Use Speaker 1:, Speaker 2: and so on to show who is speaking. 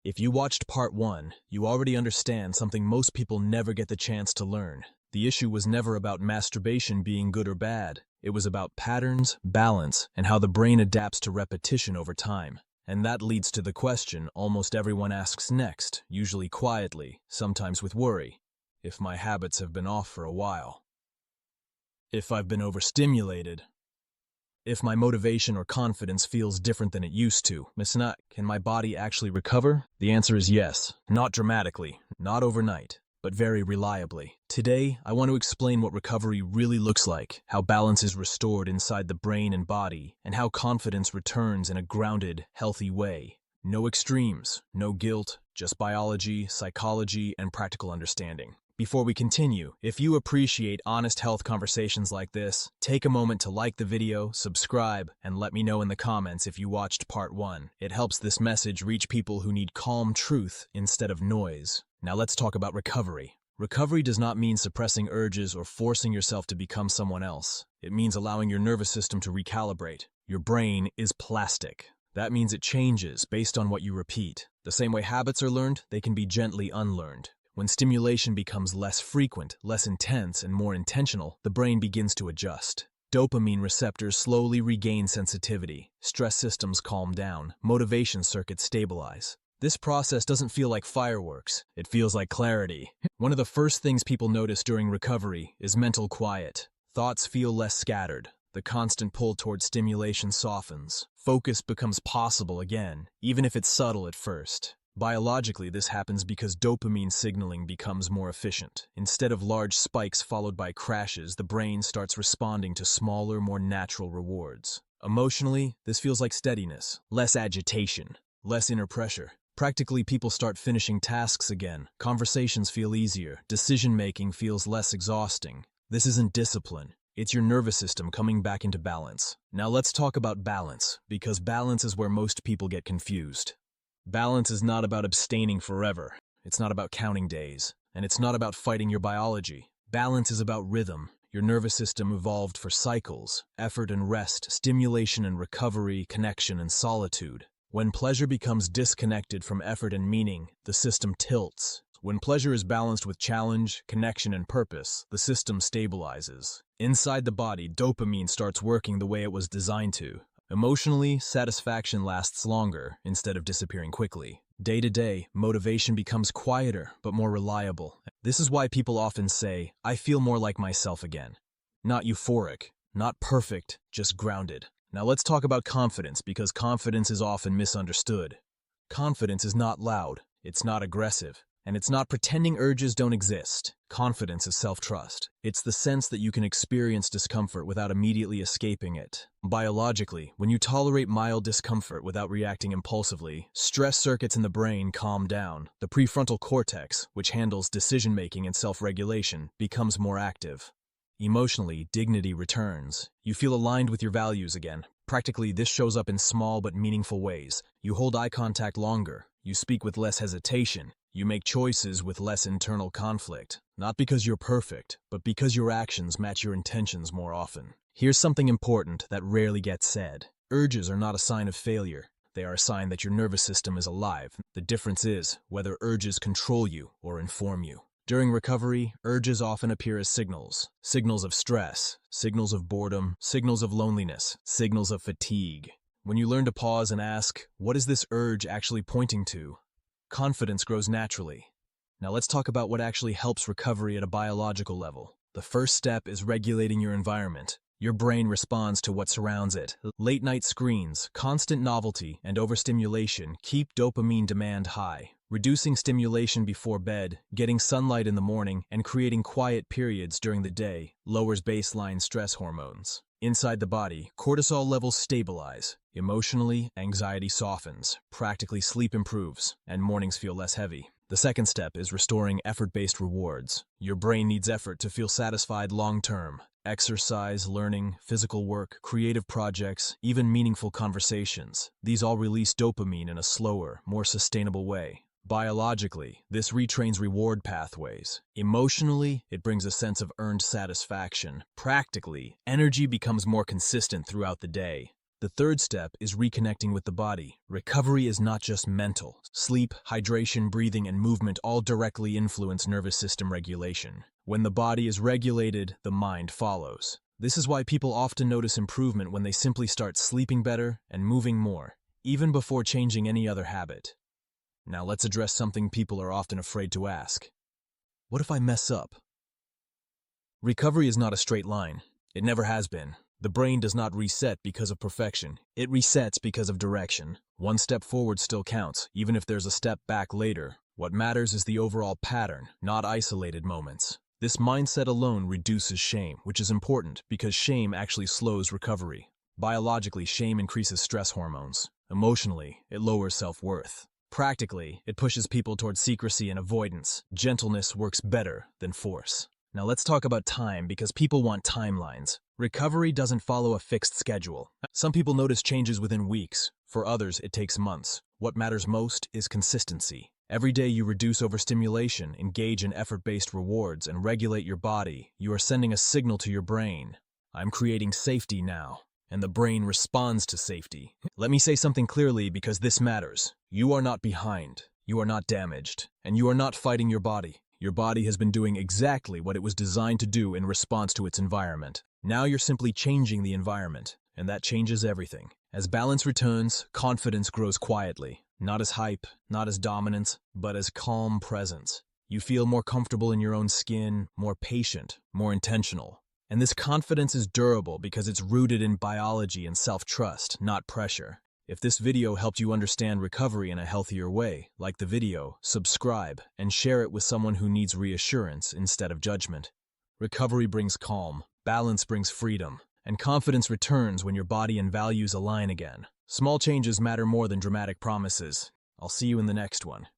Speaker 1: If you watched part 1, you already understand something most people never get the chance to learn. The issue was never about masturbation being good or bad. It was about patterns, balance, and how the brain adapts to repetition over time. And that leads to the question almost everyone asks next, usually quietly, sometimes with worry. If my habits have been off for a while. If I've been overstimulated. If my motivation or confidence feels different than it used to, can my body actually recover? The answer is yes. Not dramatically, not overnight, but very reliably. Today, I want to explain what recovery really looks like, how balance is restored inside the brain and body, and how confidence returns in a grounded, healthy way. No extremes, no guilt, just biology, psychology, and practical understanding. Before we continue, if you appreciate honest health conversations like this, take a moment to like the video, subscribe, and let me know in the comments if you watched part 1. It helps this message reach people who need calm truth instead of noise. Now let's talk about recovery. Recovery does not mean suppressing urges or forcing yourself to become someone else. It means allowing your nervous system to recalibrate. Your brain is plastic. That means it changes based on what you repeat. The same way habits are learned, they can be gently unlearned. When stimulation becomes less frequent, less intense, and more intentional, the brain begins to adjust. Dopamine receptors slowly regain sensitivity, stress systems calm down, motivation circuits stabilize. This process doesn't feel like fireworks, it feels like clarity. One of the first things people notice during recovery is mental quiet. Thoughts feel less scattered. The constant pull toward stimulation softens. Focus becomes possible again, even if it's subtle at first. Biologically, this happens because dopamine signaling becomes more efficient. Instead of large spikes followed by crashes, the brain starts responding to smaller, more natural rewards. Emotionally, this feels like steadiness, less agitation, less inner pressure. Practically, people start finishing tasks again. Conversations feel easier. Decision-making feels less exhausting. This isn't discipline. It's your nervous system coming back into balance. Now let's talk about balance, because balance is where most people get confused. Balance is not about abstaining forever. It's not about counting days. And it's not about fighting your biology. Balance is about rhythm. Your nervous system evolved for cycles, effort and rest, stimulation and recovery, connection and solitude. When pleasure becomes disconnected from effort and meaning, the system tilts. When pleasure is balanced with challenge, connection, and purpose, the system stabilizes. Inside the body, dopamine starts working the way it was designed to. Emotionally, satisfaction lasts longer instead of disappearing quickly. Day to day, motivation becomes quieter but more reliable. This is why people often say, "I feel more like myself again." Not euphoric, not perfect, just grounded. Now let's talk about confidence, because confidence is often misunderstood. Confidence is not loud, it's not aggressive, and it's not pretending urges don't exist. Confidence is self-trust. It's the sense that you can experience discomfort without immediately escaping it. Biologically, when you tolerate mild discomfort without reacting impulsively, stress circuits in the brain calm down. The prefrontal cortex, which handles decision-making and self-regulation, becomes more active. Emotionally, dignity returns. You feel aligned with your values again. Practically, this shows up in small but meaningful ways. You hold eye contact longer. You speak with less hesitation. You make choices with less internal conflict. Not because you're perfect, but because your actions match your intentions more often. Here's something important that rarely gets said. Urges are not a sign of failure. They are a sign that your nervous system is alive. The difference is whether urges control you or inform you. During recovery, urges often appear as signals. Signals of stress, signals of boredom, signals of loneliness, signals of fatigue. When you learn to pause and ask, what is this urge actually pointing to? Confidence grows naturally. Now let's talk about what actually helps recovery at a biological level. The first step is regulating your environment. Your brain responds to what surrounds it. Late-night screens, constant novelty, and overstimulation keep dopamine demand high. Reducing stimulation before bed, getting sunlight in the morning, and creating quiet periods during the day lowers baseline stress hormones. Inside the body, cortisol levels stabilize. Emotionally, anxiety softens. Practically, sleep improves, and mornings feel less heavy. The second step is restoring effort-based rewards. Your brain needs effort to feel satisfied long-term. Exercise, learning, physical work, creative projects, even meaningful conversations. These all release dopamine in a slower, more sustainable way. Biologically, this retrains reward pathways. Emotionally, it brings a sense of earned satisfaction. Practically, energy becomes more consistent throughout the day. The third step is reconnecting with the body. Recovery is not just mental. Sleep, hydration, breathing, and movement all directly influence nervous system regulation. When the body is regulated, the mind follows. This is why people often notice improvement when they simply start sleeping better and moving more, even before changing any other habit. Now let's address something people are often afraid to ask. What if I mess up? Recovery is not a straight line. It never has been. The brain does not reset because of perfection. It resets because of direction. One step forward still counts, even if there's a step back later. What matters is the overall pattern, not isolated moments. This mindset alone reduces shame, which is important because shame actually slows recovery. Biologically, shame increases stress hormones. Emotionally, it lowers self-worth. Practically, it pushes people towards secrecy and avoidance. Gentleness works better than force. Now let's talk about time, because people want timelines. Recovery doesn't follow a fixed schedule. Some people notice changes within weeks. For others, it takes months. What matters most is consistency. Every day you reduce overstimulation, engage in effort-based rewards, and regulate your body, you are sending a signal to your brain. I'm creating safety now. And the brain responds to safety. Let me say something clearly, because this matters. You are not behind. You are not damaged. And you are not fighting your body. Your body has been doing exactly what it was designed to do in response to its environment. Now you're simply changing the environment, and that changes everything. As balance returns, confidence grows quietly. Not as hype, not as dominance, but as calm presence. You feel more comfortable in your own skin, more patient, more intentional. And this confidence is durable because it's rooted in biology and self-trust, not pressure. If this video helped you understand recovery in a healthier way, like the video, subscribe, and share it with someone who needs reassurance instead of judgment. Recovery brings calm, balance brings freedom, and confidence returns when your body and values align again. Small changes matter more than dramatic promises. I'll see you in the next one.